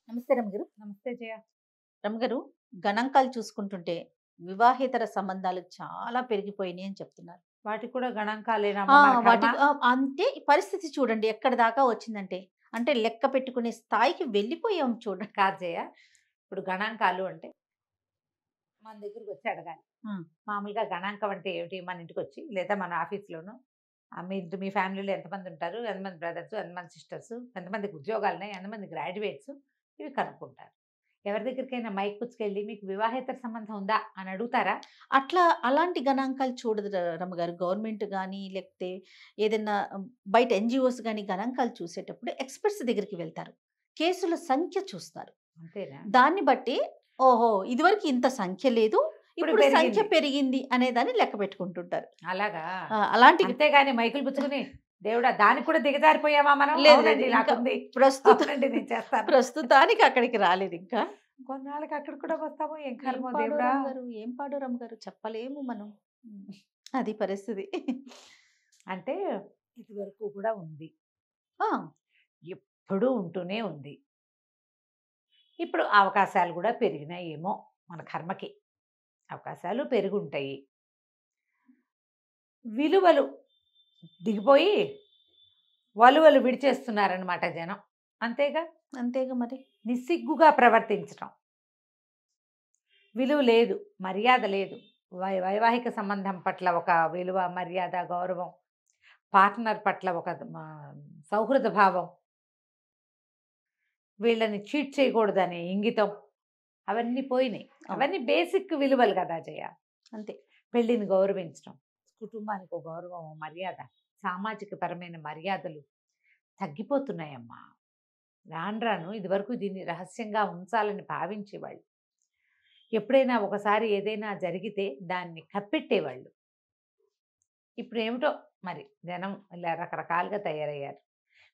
నమస్తే రమగారు. నమస్తే జయ. రమగారు, గణాంకాలు చూసుకుంటుంటే వివాహేతర సంబంధాలు చాలా పెరిగిపోయినాయి అని చెప్తున్నారు. వాటికి కూడా గణాంకాలేనమ్మా ఆ! మన కర్మ. అంతే ఈ పరిస్థితి చూడండి ఎక్కడి దాకా వచ్చిందంటే. అంటే లెక్క పెట్టుకునే స్థాయికి వెళ్ళిపోయాం చూడండి. కాదు జయ. ఇప్పుడు గణాంకాలు అంటే మన దగ్గరికి వచ్చి అడగాలి. ఆ! మామూలుగా గణాంకం అంటే ఏమిటి? మన ఇంటికొచ్చి లేదా మన ఆఫీస్‌లోనో మీ ఫ్యామిలీలో ఎంతమంది ఉంటారు? ఎంతమంది బ్రదర్స్? ఎంతమంది సిస్టర్స్? ఎంతమందికి ఉద్యోగాలున్నాయి? ఎంతమంది గ్రాడ్యుయేట్స్? ఇవి కనుక్కుంటారు. ఎవరి దగ్గరికైనా మైక్ పుచ్చుకెళ్ళి మీకు వివాహేతర సంబంధం ఉందా అని అడుగుతారా? అలాంటి గణాంకాలు చూడదు రమగారు. గవర్నమెంట్ గాని, లేకపోతే ఏదన్నా బయట ఎన్‌జీఓస్ గాని గణాంకాలు చూసేటప్పుడు ఎక్స్‌పర్ట్స్ దగ్గరికి వెళ్తారు. కేసుల సంఖ్య చూస్తారు. అంతేనా? దాన్ని బట్టి ఓహో! ఇదివరకు ఇంత సంఖ్య లేదు. ఇప్పుడు సంఖ్య పెరిగింది. పెరిగింది అనేదాన్ని లెక్క పెట్టుకుంటుంటారు. అలాగా? అలాంటి అంతేగాని మైకులు పుచ్చుకుని దేవుడా! దానికి కూడా దిగజారిపోయామా మనం? లేదు లేదు. అవునండి ఇంకా నాకుంది. ప్రస్తుతం అవునండి నేను చేస్తాను. ప్రస్తుతానికి అక్కడికి రాలేదింకా. కొన్నాళ్ళకి అక్కడికి కూడా వస్తామో ఏం ఏం కర్మో పాడో దేవుడా! రమ్మగారు, ఏం పాడో రమ్మగారు చెప్పలేము మనం. హ్మ్. అది పరిస్థితి. అంటే ఇదివరకు కూడా ఉంది. ఆ! ఎప్పుడూ ఉంటూనే ఉంది. ఇప్పుడు అవకాశాలు కూడా పెరిగినాయేమో మన కర్మకి. అవకాశాలు పెరుగుంటాయి. విలువలు దిగిపోయి వలువలు విడిచేస్తున్నారనమాట జనం. అంతేగా? అంతేగా మరి. నిస్సిగ్గుగా ప్రవర్తించటం. విలువ లేదు, మర్యాద లేదు. వైవాహిక సంబంధం పట్ల ఒక విలువ, మర్యాద, గౌరవం, పార్ట్నర్ పట్ల ఒక సౌహృద భావం, వీళ్ళని చీట్ చేయకూడదనే ఇంగితం అవన్నీ పోయినాయి. అవును. అవన్నీ బేసిక్ విలువలు కదా జయ. అంతే. పెళ్ళిని గౌరవించడం, కుటుంబానికి ఒక గౌరవం, మర్యాద, సామాజిక పరమైన మర్యాదలు తగ్గిపోతున్నాయమ్మా. రాను రాను ఇదివరకు దీన్ని రహస్యంగా ఉంచాలని భావించేవాళ్ళు. ఎప్పుడైనా ఒకసారి ఏదైనా జరిగితే దాన్ని కప్పెట్టేవాళ్ళు. ఇప్పుడు ఏమిటో మరి జనం ఇలా రకరకాలుగా తయారయ్యారు.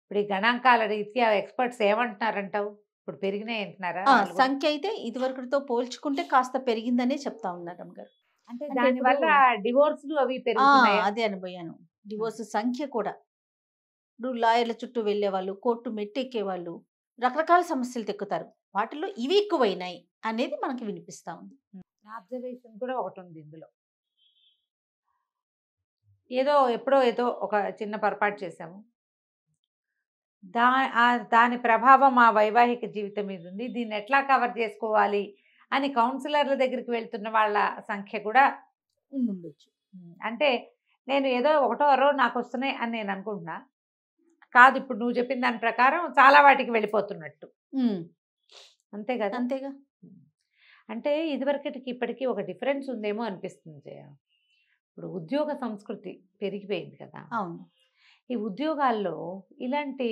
ఇప్పుడు ఈ గణాంకాల రీత్యా ఎక్స్పర్ట్స్ ఏమంటున్నారంటావు? ఇప్పుడు పెరిగినాయి అంటున్నారా వాళ్ళు కూడా? సంఖ్య అయితే ఇదివరకుతో పోల్చుకుంటే కాస్త పెరిగిందనే చెప్తా ఉన్నారు రమ్మగారు. అంటే అంటే దానివల్ల డివోర్స్‌లు అవి ఆ! పెరుగుతున్నాయా? అదే అనుబోయాను. డివోర్స్ సంఖ్య కూడా. ఇప్పుడు లాయర్‌ల చుట్టూ వెళ్ళేవాళ్ళు, కోర్టు మెట్టెక్కేవాళ్ళు, రకరకాల సమస్యలు తెక్కుతారు. వాటిల్లో ఇవి ఎక్కువైనాయి అనేది మనకి వినిపిస్తా ఉంది. నా అబ్జర్వేషన్ కూడా ఒకటుంది ఇందులో. ఎప్పుడో ఏదో ఒక చిన్న పొరపాటు చేశాము. దా దాని ప్రభావం మా వైవాహిక జీవితం మీద ఉంది. దీన్ని ఎట్లా కవర్ చేసుకోవాలి అని కౌన్సిలర్ల దగ్గరికి వెళ్తున్న వాళ్ళ సంఖ్య కూడా ఉండుండొచ్చు. అంటే నేను ఏదో ఒకటో అరో నాకొస్తున్నాయి అని నేను అనుకుంటున్నా. కాదు, ఇప్పుడు నువ్వు చెప్పిన దాని ప్రకారం చాలా వాటికి వెళ్ళిపోతున్నట్టు. హ్మ్. అంతే కదా? అంతేగా. హ్మ్. అంటే ఇదివరకటికి ఇప్పటికి ఒక డిఫరెన్స్ ఉందేమో అనిపిస్తుంది జయ. ఇప్పుడు ఉద్యోగ సంస్కృతి పెరిగిపోయింది కదా! అవును. ఈ ఉద్యోగాల్లో ఇలాంటి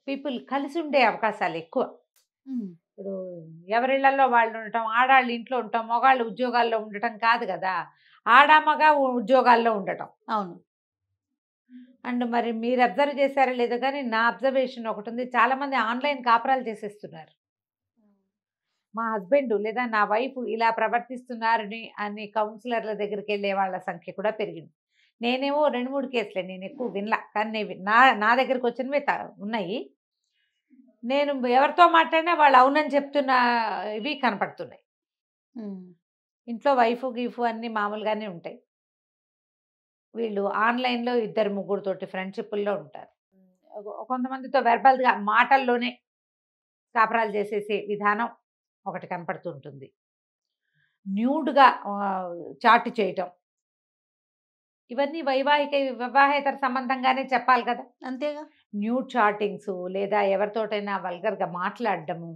పీపుల్ కలిసి ఉండే అవకాశాలు ఎక్కువ. హ్మ్. ఇప్పుడు ఎవరిళ్లలో వాళ్ళు ఉండటం, ఆడాళ్ళు ఇంట్లో ఉండటం, మగవాళ్ళు ఉద్యోగాల్లో ఉండటం కాదు కదా! ఆడ, మగ ఉద్యోగాల్లో ఉండటం. అవును. అండ్ మరి మీరు అబ్జర్వ్ చేశారో లేదో కానీ నా అబ్జర్వేషన్ ఒకటుంది. చాలామంది ఆన్‌లైన్ కాపురాలు చేసేస్తున్నారు. మా హస్బెండ్ లేదా నా వైఫ్ ఇలా ప్రవర్తిస్తున్నారని అని కౌన్సిలర్ల దగ్గరికెళ్ళే వాళ్ళ సంఖ్య కూడా పెరిగింది. నేనేమో 2, 3 కేసులే నేనెక్కువ వినలా. కానీ నా దగ్గరకొచ్చినవే ఉన్నాయి. నేను ఎవరితో మాట్లాడినా వాళ్ళు అవునని చెప్తున్న ఇవి కనపడుతున్నాయి. హ్మ్. ఇంట్లో వైఫు, గీఫు అన్నీ మామూలుగానే ఉంటాయి. వీళ్ళు ఆన్‌లైన్‌లో ఇద్దరు, ముగ్గురితోటి ఫ్రెండ్‌షిప్పుల్లో ఉంటారు. కొంతమందితో వెర్బల్‌గా మాటల్లోనే కాపరాలు చేసేసే విధానం ఒకటి కనపడుతూ ఉంటుంది. న్యూడ్‌గా చాట్ చేయటం. ఇవన్నీ వివాహేతర సంబంధంగానే చెప్పాలి కదా! అంతేగా. న్యూడ్ చాటింగ్సు లేదా ఎవరితోటైనా వల్గర్‌గా మాట్లాడడము.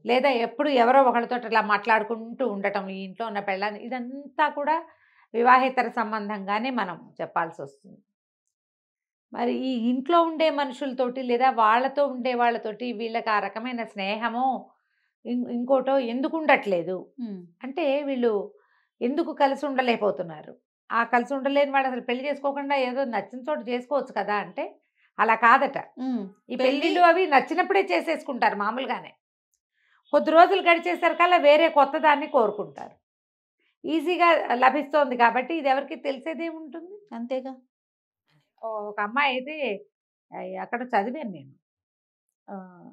లేదా ఎప్పుడు ఎవరో ఒకళ్ళతోటి ఇలా మాట్లాడుకుంటూ ఉండటం. ఈ ఇంట్లో ఉన్న పెళ్ళాన్ని ఇదంతా కూడా వివాహేతర సంబంధంగానే మనం చెప్పాల్సొస్తుంది. మరి ఈ ఇంట్లో ఉండే మనుషులతోటి లేదా వాళ్ళతో ఉండే వాళ్ళతోటి వీళ్ళకి ఆ రకమైన స్నేహమో, ఇంకోటో ఎందుకు ఉండట్లేదు? హ్మ్. అంటే వీళ్ళు ఎందుకు కలిసి ఉండలేకపోతున్నారు? ఆ కలిసి ఉండలేని వాళ్ళు అసలు పెళ్లి చేసుకోకుండా ఏదో నచ్చిన చోట చేసుకోవచ్చు కదా! అంటే అలా కాదట. హ్మ్. ఈ పెళ్లి పెళ్ళిళ్ళు అవి నచ్చినప్పుడే చేసేసుకుంటారు మామూలుగానే. కొద్ది రోజులు గడిచేసరికల్లా వేరే కొత్తదాన్ని కోరుకుంటారు. ఈజీగా లభిస్తోంది కాబట్టి ఇది ఎవరికీ తెలిసేదేముంటుంది? అంతేగా. ఒక అమ్మాయి అయితే ఎక్కడో చదివాను నేను. ఆహ్,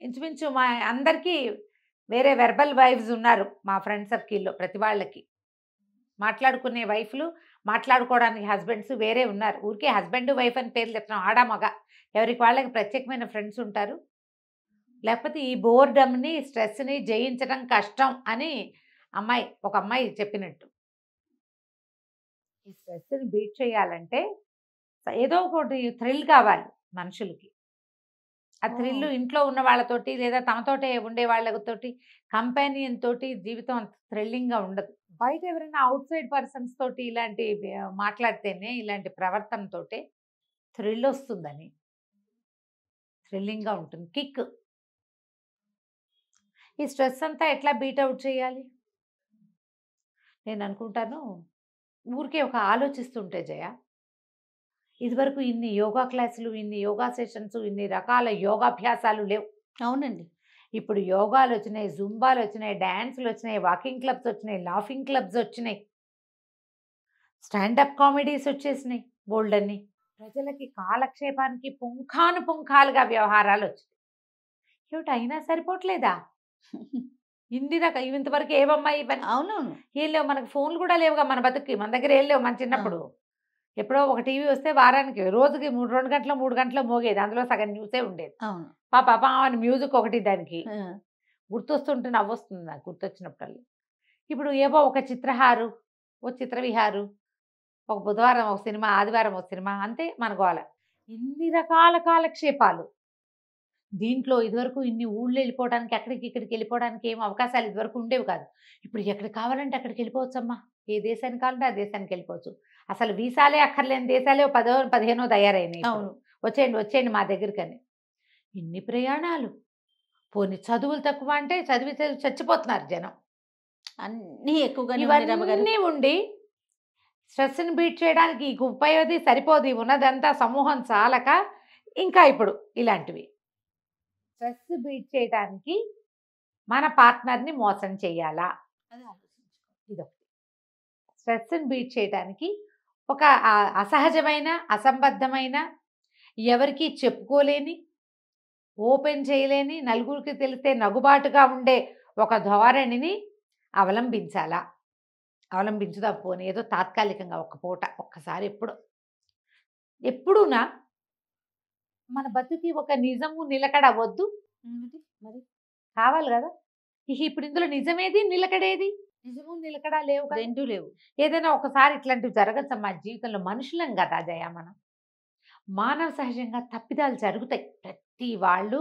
ఇంచుమించు మా అందరికీ వేరే వెర్బల్ వైఫ్స్ ఉన్నారు మా ఫ్రెండ్ సర్కిల్‌లో ప్రతి వాళ్ళకి. మాట్లాడుకునే వైఫ్‌లు, మాట్లాడుకోవడానికి హస్బెండ్స్ వేరే ఉన్నారు. ఊరికే హస్బెండ్, వైఫ్ అని పేర్లు చెప్తున్నాం. ఆడ, మగ ఎవరికి వాళ్ళకి ప్రత్యేకమైన ఫ్రెండ్స్ ఉంటారు. లేకపోతే ఈ బోర్డమ్‌ని, స్ట్రెస్‌ని జయించడం కష్టం అని ఒక అమ్మాయి చెప్పినట్టు. ఈ స్ట్రెస్‌ని బీట్ చేయాలంటే ఏదో ఒకటి థ్రిల్ కావాలి మనుషులకి. ఆ థ్రిల్ ఓహ్! ఇంట్లో ఉన్న వాళ్ళతోటి లేదా తమతోటే ఉండే వాళ్ళతోటి కంపానియన్ తోటి జీవితం అంత థ్రిల్లింగ్‌గా ఉండదు. బయట ఎవరైనా ఔట్‌సైడ్ పర్సన్స్ తోటి ఇలాంటి మాట్లాడితేనే ఇలాంటి ప్రవర్తనతోటే థ్రిల్ వస్తుందని. థ్రిల్లింగ్‌గా ఉంటుంది. కిక్. ఈ స్ట్రెస్ అంతా ఎట్లా బీట్ ఔట్ చేయాలి? నేను అనుకుంటాను ఊరికే ఒక ఆలోచిస్తుంటే జయ, ఇదివరకు ఇన్ని యోగా క్లాసులు, ఇన్ని యోగా సెషన్స్, ఇన్ని రకాల యోగాభ్యాసాలు లేవు. అవునండి. ఇప్పుడు యోగాలు వచ్చినాయి, జుంబాలు వచ్చినాయి, డాన్సులు వచ్చినాయి, వాకింగ్ క్లబ్స్ వచ్చినాయి, లాఫింగ్ క్లబ్స్ వచ్చినాయి, స్టాండప్ కామెడీస్ వచ్చేసినాయి బోల్డన్ని. ప్రజలకి కాలక్షేపానికి పుంఖానుపుంఖాలుగా వ్యవహారాలు వచ్చినాయి. ఏమిటి అయినా సరిపోవట్లేదా? ఇన్ని ఇంతవరకు ఏవమ్మా ఇవన్నీ? అవునవును. ఏం లేవు, మనకు ఫోన్లు కూడా లేవుగా మన బతుక్కి. మన దగ్గర ఏం లేవు మన చిన్నప్పుడు. ఎప్పుడో ఒక టీవీ వస్తే వారానికి రోజుకి 2 గంటలు 3 గంటలు మోగేది. అందులో సగం న్యూసే ఉండేది. అవును. పాపా అని మ్యూజిక్ ఒకటి దానికి. ఆ! గుర్తొస్తుంటే నవ్వొస్తుంది నాకు గుర్తొచ్చినప్పుడల్లా. ఇప్పుడు ఏవో ఒక చిత్రహారు, ఓ చిత్రవిహారు, ఒక బుధవారం ఒక సినిమా, ఆదివారం ఒక సినిమా, అంతే మన గోల. ఇన్ని రకాల కాలక్షేపాలు. దీంట్లో ఇదివరకు ఇన్ని ఊళ్ళు వెళ్ళిపోవడానికి, అక్కడికి ఇక్కడికి వెళ్ళిపోవడానికి ఏం అవకాశాలు ఇదివరకు ఉండేవి కాదు. ఇప్పుడు ఎక్కడికి కావాలంటే అక్కడికి వెళ్ళిపోవచ్చమ్మా. ఏ దేశానికి కావాలంటే ఆ దేశానికి వెళ్ళిపోవచ్చు. అసలు వీసాలే అక్కర్లేని దేశాలే 10 15 తయారైనాయి ఇప్పుడు. అవును. వచ్చేయండి మా దగ్గరికని. ఇన్ని ప్రయాణాలు. పోనీ చదువులు తక్కువ అంటే చదివి చచ్చిపోతున్నారు జనం. అన్నీ ఎక్కువగానే ఉన్నాయి రమ్మగారు. ఇవన్నీ ఉండి స్ట్రెస్‌ని బీట్ చేయడానికి ఈ ఉపయోది సరిపోదు. ఈ ఉన్నదంతా సమూహం చాలక ఇంకా ఇప్పుడు ఇలాంటివి. స్ట్రెస్ బీట్ చేయడానికి మన పార్ట్నర్‌ని మోసం చేయాలా? అది ఆలోచించుకో. ఇదొకటి. స్ట్రెస్‌ని బీట్ చేయడానికి ఒక అసహజమైన, అసంబద్ధమైన, ఎవరికీ చెప్పుకోలేని, ఓపెన్ చేయలేని, నలుగురికి తెలిస్తే నగుబాటుగా ఉండే ఒక ధోరణిని అవలంబించాలా? అవలంబించుదాం పోనీ ఏదో తాత్కాలికంగా ఒక పూట, ఒక్కసారి ఎప్పుడూనా మన బతుకి ఒక నిజము నిలకడ వద్దు. మరి కావాలి కదా! ఇప్పుడు ఇందులో నిజమేది, నిలకడేది? నిజము నిలకడ లేవు కదా! 2 లేవు. ఏదైనా ఒకసారి ఇట్లాంటివి జరగచ్చమ్మా జీవితంలో. మనుషులం కదా జయ మనం. మానవ సహజంగా తప్పిదాలు జరుగుతాయి. ప్రతి వాళ్ళు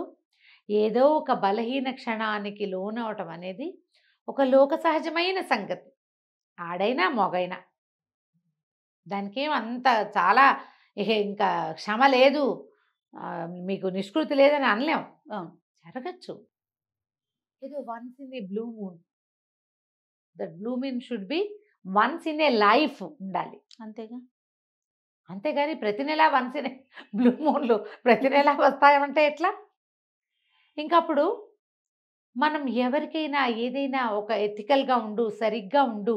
ఏదో ఒక బలహీన క్షణానికి లోనవటం అనేది ఒక లోక సహజమైన సంగతి. ఆడైనా మొగైనా దానికేం అంత చాలా ఇంకా క్షమ లేదు, మీకు నిష్కృతి లేదని అనలేం. అవును. జరగచ్చు. ఏదో once in a blue moon. That blue moon should be once in a life ఉండాలి. అంతేగా. అంతేగాని ప్రతి నెల వన్స్ ఇన్ ఏ బ్లూ మూన్లు ప్రతి నెల వస్తాయంటే ఎట్లా? ఇంకప్పుడు మనం ఎవరికైనా ఏదైనా ఒక ఎథికల్‌గా ఉండు, సరిగ్గా ఉండు,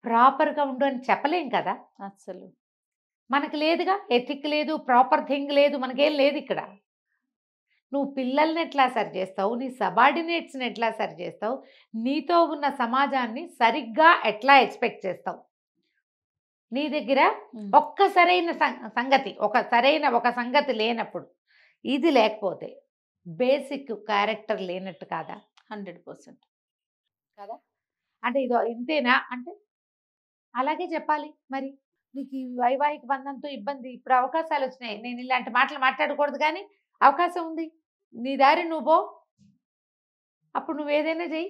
ప్రాపర్‌గా ఉండు అని చెప్పలేం కదా! అస్సలు. మనకు లేదుగా. ఎథిక్ లేదు, ప్రాపర్ థింగ్ లేదు, మనకేం లేదు ఇక్కడ. నువ్వు పిల్లల్ని ఎట్లా సరి చేస్తావు? నీ సబార్డినేట్స్‌ని ఎట్లా సరి చేస్తావు? నీతో ఉన్న సమాజాన్ని సరిగ్గా ఎట్లా ఎక్స్‌పెక్ట్ చేస్తావు? నీ దగ్గర ఒక్క సరైన సంగతి, ఒక సంగతి లేనప్పుడు, ఇది లేకపోతే బేసిక్ క్యారెక్టర్ లేనట్టు కాదా? 100% కదా! అంటే ఇదో ఇంతేనా అంటే అలాగే చెప్పాలి మరి. నీకు ఈ వైవాహిక బంధంతో ఇబ్బంది, ఇప్పుడు అవకాశాలు వచ్చినాయి. నేను ఇలాంటి మాటలు మాట్లాడకూడదు కానీ అవకాశం ఉంది. నీ దారి నువ్వు పో. అప్పుడు నువ్వేదైనా చెయ్యి.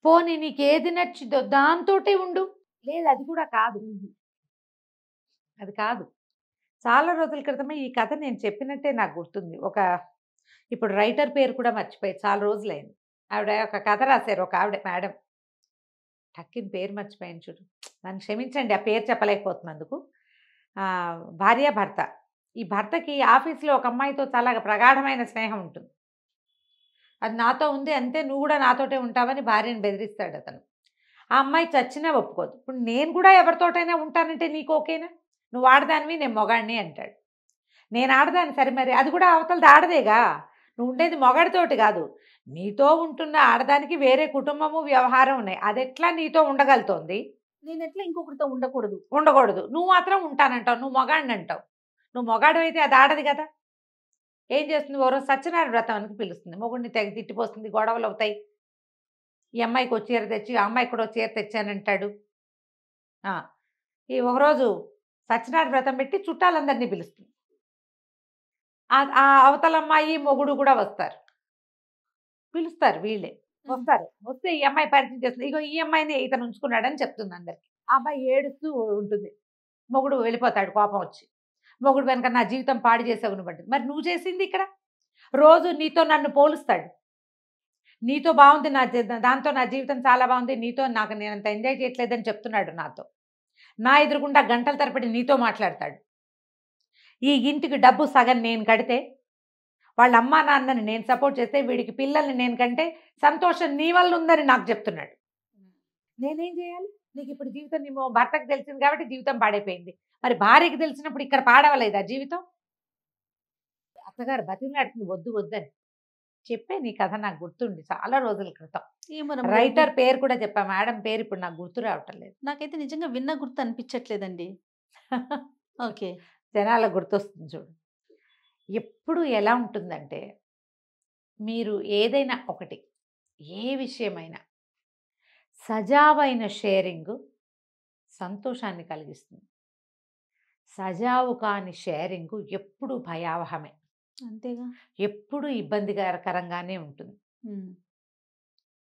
పోనీ నీకేది నచ్చిందో దాంతోటే ఉండు. లేదు అది కూడా కాదు. అది కాదు. చాలా రోజుల క్రితమే ఈ కథ నేను చెప్పినట్టే నాకు గుర్తుంది. ఇప్పుడు రైటర్ పేరు కూడా మర్చిపోయి చాలా రోజులైంది. ఆవిడ ఒక కథ రాశారు ఒక ఆవిడ మేడం. టక్కిన పేరు మర్చిపోయాను చూడు. నన్ను క్షమించండి ఆ పేరు చెప్పలేకపోతున్నందుకు. భార్య భర్త. ఈ భర్తకి ఆఫీస్‌లో ఒక అమ్మాయితో చాలా ప్రగాఢమైన స్నేహం ఉంటుంది. అది నాతో ఉంది అంతే, నువ్వు కూడా నాతోటే ఉంటావని భార్యని బెదిరిస్తాడు అతను. ఆ అమ్మాయి చచ్చినా ఒప్పుకోదు. ఇప్పుడు నేను కూడా ఎవరితోటైనా ఉంటానంటే నీకు ఓకేనా? నువ్వు ఆడదానివి, నేను మొగాడిని అంటాడు. నేను ఆడదాన్ని, సరే మరి అది కూడా అవతలది ఆడదేగా. నువ్వు ఉండేది మొగాడితోటి కాదు, నీతో ఉంటున్న ఆడదానికి వేరే కుటుంబము వ్యవహారం ఉన్నాయి. అది ఎట్లా నీతో ఉండగలుగుతోంది? నేను ఎట్లా ఇంకొకరితో ఉండకూడదు. ఉండకూడదు. నువ్వు మాత్రం ఉంటానంటావు, నువ్వు మొగాడిని అంటావు. నువ్వు మొగాడు అయితే అది ఆడది కదా. ఏం చేస్తుంది, ఓ రోజు సత్యనారాయణ వ్రతం అని పిలుస్తుంది, మొగుడిని తెగ తిట్టిపోస్తుంది, గొడవలు అవుతాయి. ఈ అమ్మాయికి ఓ చీర తెచ్చి ఆ అమ్మాయికి కూడా ఓ చీర తెచ్చానంటాడు. ఈ ఒకరోజు సత్యనారాయణ వ్రతం పెట్టి చుట్టాలందరినీ పిలుస్తుంది. ఆ అవతల అమ్మాయి మొగుడు కూడా వస్తారు, పిలుస్తారు, వీళ్ళే వస్తారు. వస్తే ఈ అమ్మాయి పరిచయం చేస్తుంది, ఇగో ఈ అమ్మాయిని ఇతను ఉంచుకున్నాడని చెప్తుంది అందరికి. ఆ అమ్మాయి ఏడుస్తూ ఉంటుంది, మొగుడు వెళ్ళిపోతాడు కోపం వచ్చి. మొగుడు వెనక నా జీవితం పాడు చేసావు నువ్వు అంటుంది. మరి నువ్వు చేసింది ఇక్కడ, రోజు నీతో నన్ను పోలుస్తాడు. నీతో బాగుంది దాంతో నా జీవితం చాలా బాగుంది, నీతో నాకు నేను అంత ఎంజాయ్ చేయట్లేదని చెప్తున్నాడు నాతో. నా ఎదురుగుండా గంటల తరబడి నీతో మాట్లాడతాడు. ఈ ఇంటికి డబ్బు సగం నేను కడితే, వాళ్ళ అమ్మా నాన్నని నేను సపోర్ట్ చేస్తే, వీడికి పిల్లల్ని నేను కంటే సంతోషం నీ వల్ల ఉందని నాకు చెప్తున్నాడు. నేనేం చేయాలి? నీకు ఇప్పుడు జీవితం నీ భర్తకు తెలిసింది కాబట్టి జీవితం పాడైపోయింది. మరి భార్యకి తెలిసినప్పుడు ఇక్కడ పాడవలేదా జీవితం? అత్తగారు బతిమలాడుతుంది వద్దు వద్దని చెప్పే. నీ కథ నాకు గుర్తుంది చాలా రోజుల క్రితం. రైటర్ పేరు కూడా చెప్పా, మేడం పేరు ఇప్పుడు నాకు గుర్తు రావటం లేదు. నాకైతే నిజంగా విన్న గుర్తు అనిపించట్లేదండి. ఓకే, జనాలకు గుర్తొస్తుంది చూడు. ఎప్పుడు ఎలా ఉంటుందంటే, మీరు ఏదైనా ఒకటి, ఏ విషయమైనా సజావైన షేరింగ్ సంతోషాన్ని కలిగిస్తుంది. సజావు కాని షేరింగ్ ఎప్పుడు భయావహమే, అంతేగా, ఎప్పుడు ఇబ్బందికరంగానే ఉంటుంది.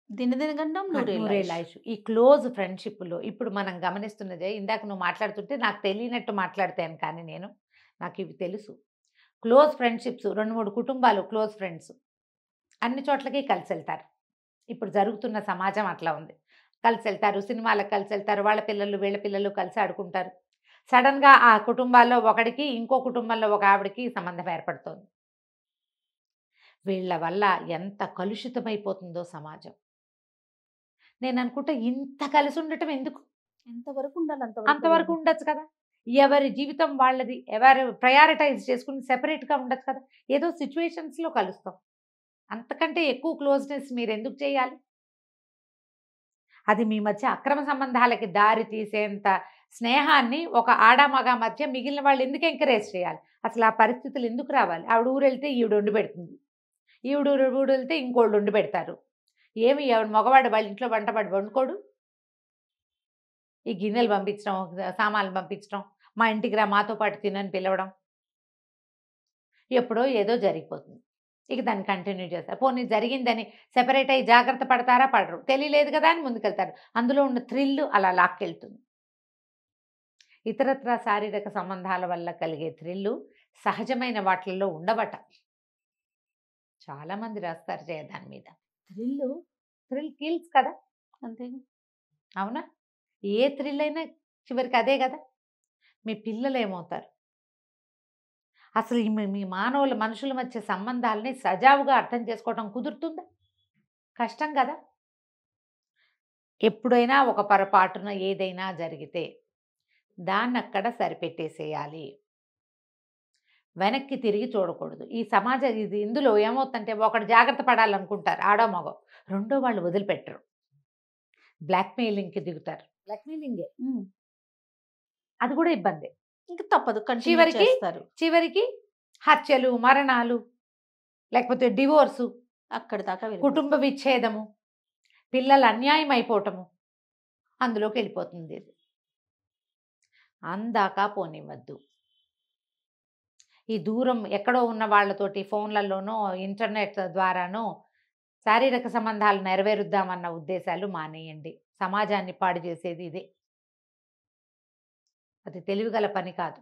దినదినగండం నూరేళ్ళాయుషు. ఈ క్లోజ్ ఫ్రెండ్షిప్లో ఇప్పుడు మనం గమనిస్తున్నదే, ఇందాక నువ్వు మాట్లాడుతుంటే నాకు తెలియనట్టు మాట్లాడతాను, కానీ నాకు ఇవి తెలుసు. క్లోజ్ ఫ్రెండ్షిప్స్, 2-3 కుటుంబాలు క్లోజ్ ఫ్రెండ్స్ అన్ని చోట్లకి కలిసి వెళ్తారు. ఇప్పుడు జరుగుతున్న సమాజం అట్లా ఉంది. కలిసి వెళ్తారు, సినిమాలకు కలిసి వెళ్తారు, వాళ్ళ పిల్లలు వీళ్ళ పిల్లలు కలిసి ఆడుకుంటారు. సడన్గా ఆ కుటుంబాల్లో ఒకడికి ఇంకో కుటుంబంలో ఒక ఆవిడకి సంబంధం ఏర్పడుతోంది. వీళ్ళ వల్ల ఎంత కలుషితమైపోతుందో సమాజం. నేను అనుకుంటా, ఇంత కలిసి ఉండటం ఎందుకు? ఎంతవరకు ఉండాలి అంతవరకు ఉండొచ్చు కదా. ఎవరి జీవితం వాళ్ళది, ఎవరు ప్రయారిటైజ్ చేసుకుని సెపరేట్గా ఉండొచ్చు కదా. ఏదో సిచ్యువేషన్స్లో కలుస్తాం, అంతకంటే ఎక్కువ క్లోజ్నెస్ మీరు ఎందుకు చేయాలి? అది మీ మధ్య అక్రమ సంబంధాలకి దారి తీసేంత స్నేహాన్ని ఒక ఆడమగ మధ్య మిగిలిన వాళ్ళు ఎందుకు ఎంకరేజ్ చేయాలి? అసలు ఆ పరిస్థితులు ఎందుకు రావాలి? ఆవిడ ఊరు వెళ్తే ఈవిడ వండి పెడుతుంది, ఈవిడ ఊరు వెళ్తే ఇంకోళ్ళు వండి పెడతారు. ఏమి ఎవడు మగవాడు వాళ్ళ ఇంట్లో వంటపడి వండుకోడు? ఈ గిన్నెలు పంపించడం, సామాన్లు పంపించడం, మా ఇంటికి రా మాతో పాటు తినని పిలవడం, ఎప్పుడో ఏదో జరిగిపోతుంది. ఇక దాన్ని కంటిన్యూ చేస్తారు. పోనీ జరిగిందని సెపరేట్ అయ్యి జాగ్రత్త పడతారా? పడరు. తెలియలేదు కదా అని ముందుకెళ్తారు. అందులో ఉన్న థ్రిల్ అలా లాక్కెళ్తుంది. ఇతరత్ర శారీరక సంబంధాల వల్ల కలిగే థ్రిల్లు సహజమైన వాటిల్లో ఉండబట. చాలామంది రాస్తారు దాని మీద. థ్రిల్ కిల్స్ కదా, అంతే. అవునా? ఏ థ్రిల్ అయినా చివరికి అదే కదా. మీ పిల్లలు ఏమవుతారు? అసలు మీ మనుషుల మధ్య సంబంధాలని సజావుగా అర్థం చేసుకోవడం కుదురుతుందా? కష్టం కదా. ఎప్పుడైనా ఒక పొరపాటున ఏదైనా జరిగితే దాన్ని అక్కడ సరిపెట్టేసేయాలి, వెనక్కి తిరిగి చూడకూడదు. ఈ ఇది ఇందులో ఏమవుతుందంటే, ఒకడు జాగ్రత్త పడాలనుకుంటారు ఆడో మగో, రెండో వాళ్ళు వదిలిపెట్టరు, బ్లాక్మెయిలింగ్కి దిగుతారు. బ్లాక్మెయిలింగే, అది కూడా ఇబ్బంది. ఇంకా తప్పదు, చివరికి హత్యలు, మరణాలు, లేకపోతే డివోర్సు, అక్కడ దాకా కుటుంబ విచ్ఛేదము, పిల్లలు అన్యాయం అయిపోవటము, అందులోకి వెళ్ళిపోతుంది. ఇది అందాక పోనివ్వద్దు. ఈ దూరం ఎక్కడో ఉన్న వాళ్ళతోటి ఫోన్లలోనో ఇంటర్నెట్ ద్వారానో శారీరక సంబంధాలు నెరవేరుద్దామన్న ఉద్దేశాలు మానేయండి. సమాజాన్ని పాడు చేసేది ఇదే. అది తెలివిగల పని కాదు.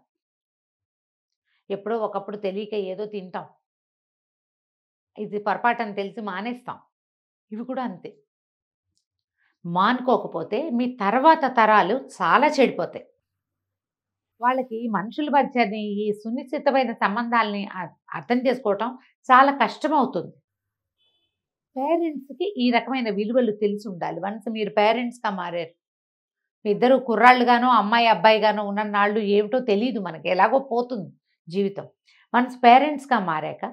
ఎప్పుడో ఒకప్పుడు తెలియక ఏదో తింటాం, ఇది పొరపాటని తెలిసి మానేస్తాం. ఇవి కూడా అంతే. మానుకోకపోతే మీ తర్వాత తరాలు చాలా చెడిపోతాయి. వాళ్ళకి మనుషుల మధ్యని ఈ సునిశ్చితమైన సంబంధాలని అర్థం చేసుకోవటం చాలా కష్టమవుతుంది. పేరెంట్స్కి ఈ రకమైన విలువలు తెలిసి ఉండాలి. వన్స్ మీరు పేరెంట్స్గా మారారు, మీ ఇద్దరు కుర్రాళ్ళుగానో అమ్మాయి అబ్బాయిగానో ఉన్న నాళ్ళు ఏమిటో తెలియదు మనకి, ఎలాగో పోతుంది జీవితం. వన్స్ పేరెంట్స్గా మారాక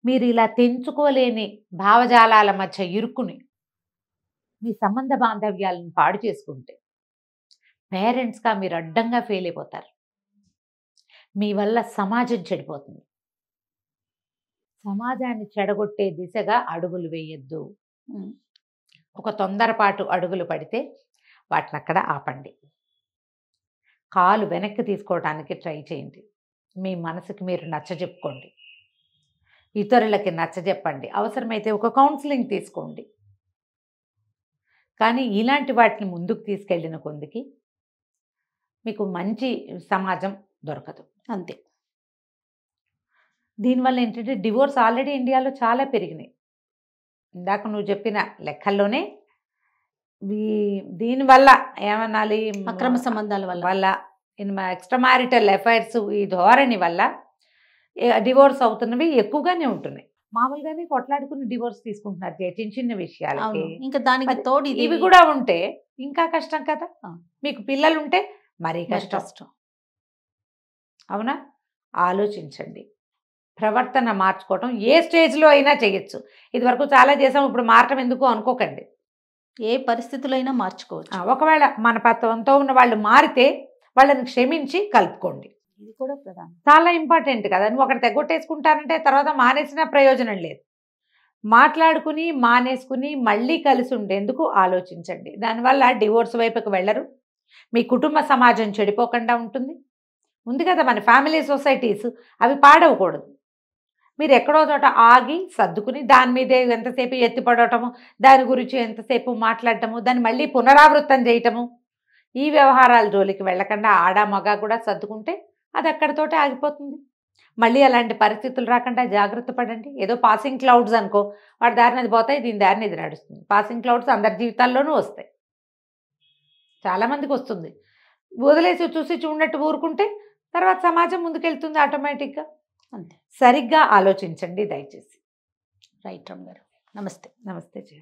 మీరు ఇలా తెంచుకోలేని భావజాలాల మధ్య ఇరుక్కుని మీ సంబంధ బాంధవ్యాలను పాడు చేసుకుంటే పేరెంట్స్గా మీరు అడ్డంగా ఫెయిల్ అయిపోతారు. మీ వల్ల సమాజం చెడిపోతుంది. సమాజాన్ని చెడగొట్టే దిశగా అడుగులు వేయొద్దు. ఒక తొందరపాటు అడుగులు పడితే వాటిని అక్కడ ఆపండి. కాలు వెనక్కి తీసుకోవడానికి ట్రై చేయండి. మీ మనసుకి మీరు నచ్చజెప్పుకోండి. ఇతరులకి నచ్చజెప్పండి. అవసరమైతే ఒక కౌన్సిలింగ్ తీసుకోండి. కానీ ఇలాంటి వాటిని ముందుకు తీసుకెళ్ళిన కొందికి మీకు మంచి సమాజం దొరకదు. అంతే. దీనివల్ల ఏంటంటే డివోర్స్ ఆల్రెడీ ఇండియాలో చాలా పెరిగినాయి. ఇందాక నువ్వు చెప్పిన లెక్కల్లోనే దీనివల్ల ఏమనాలి, అక్రమ సంబంధాల వల్ల ఎక్స్ట్రా మ్యారిటల్ అఫైర్స్ ఈ ధోరణి వల్ల డివోర్స్ అవుతున్నవి ఎక్కువగానే ఉంటున్నాయి. మామూలుగానే కొట్లాడుకుని డివోర్స్ తీసుకుంటున్నారు చిన్న చిన్న విషయాలకి. ఇంకా దానికి తోడు ఇవి కూడా ఉంటే ఇంకా కష్టం కదా. మీకు పిల్లలు ఉంటే మరీ కష్టం. అవునా? ఆలోచించండి. ప్రవర్తన మార్చుకోవటం ఏ స్టేజ్లో అయినా చేయొచ్చు. ఇది వరకు చాలా చేసాం, ఇప్పుడు మారటం ఎందుకు అనుకోకండి. ఏ పరిస్థితుల్లో అయినా మార్చుకోవచ్చు. ఒకవేళ మన పత్వంతో ఉన్న వాళ్ళు మారితే వాళ్ళని క్షమించి కలుపుకోండి. ఇది కూడా ప్రధానం, చాలా ఇంపార్టెంట్ కదా. నువ్వు ఒకటి తెగొట్టేసుకుంటానంటే తర్వాత మానేసిన ప్రయోజనం లేదు. మాట్లాడుకుని మానేసుకుని మళ్ళీ కలిసి ఉండేందుకు ఆలోచించండి. దానివల్ల డివోర్స్ వైపుకి వెళ్ళరు. మీ కుటుంబ సమాజం చెడిపోకుండా ఉంటుంది. ఉంది కదా మన ఫ్యామిలీ సొసైటీస్, అవి పాడవకూడదు. మీరు ఎక్కడో చోట ఆగి సర్దుకుని దాని మీదే ఎంతసేపు ఎత్తిపడటము, దాని గురించి ఎంతసేపు మాట్లాడటము, దాన్ని మళ్ళీ పునరావృతం చేయటము, ఈ వ్యవహారాల జోలికి వెళ్ళకుండా ఆడ మగ కూడా సర్దుకుంటే అది అక్కడితోటే ఆగిపోతుంది. మళ్ళీ అలాంటి పరిస్థితులు రాకుండా జాగ్రత్త పడండి. ఏదో పాసింగ్ క్లౌడ్స్ అనుకో, వాడి దారిని అది పోతాయి, దీని దారిని ఇది నడుస్తుంది. పాసింగ్ క్లౌడ్స్ అందరి జీవితాల్లోనూ వస్తాయి. చాలామందికి వస్తుంది. వదిలేసి చూసి చూడనట్టు ఊరుకుంటే తర్వాత సమాజం ముందుకెళ్తుంది ఆటోమేటిక్గా. అంతే. సరిగ్గా ఆలోచించండి దయచేసి. రైట్ రమ్య గారు. నమస్తే. నమస్తే జయ.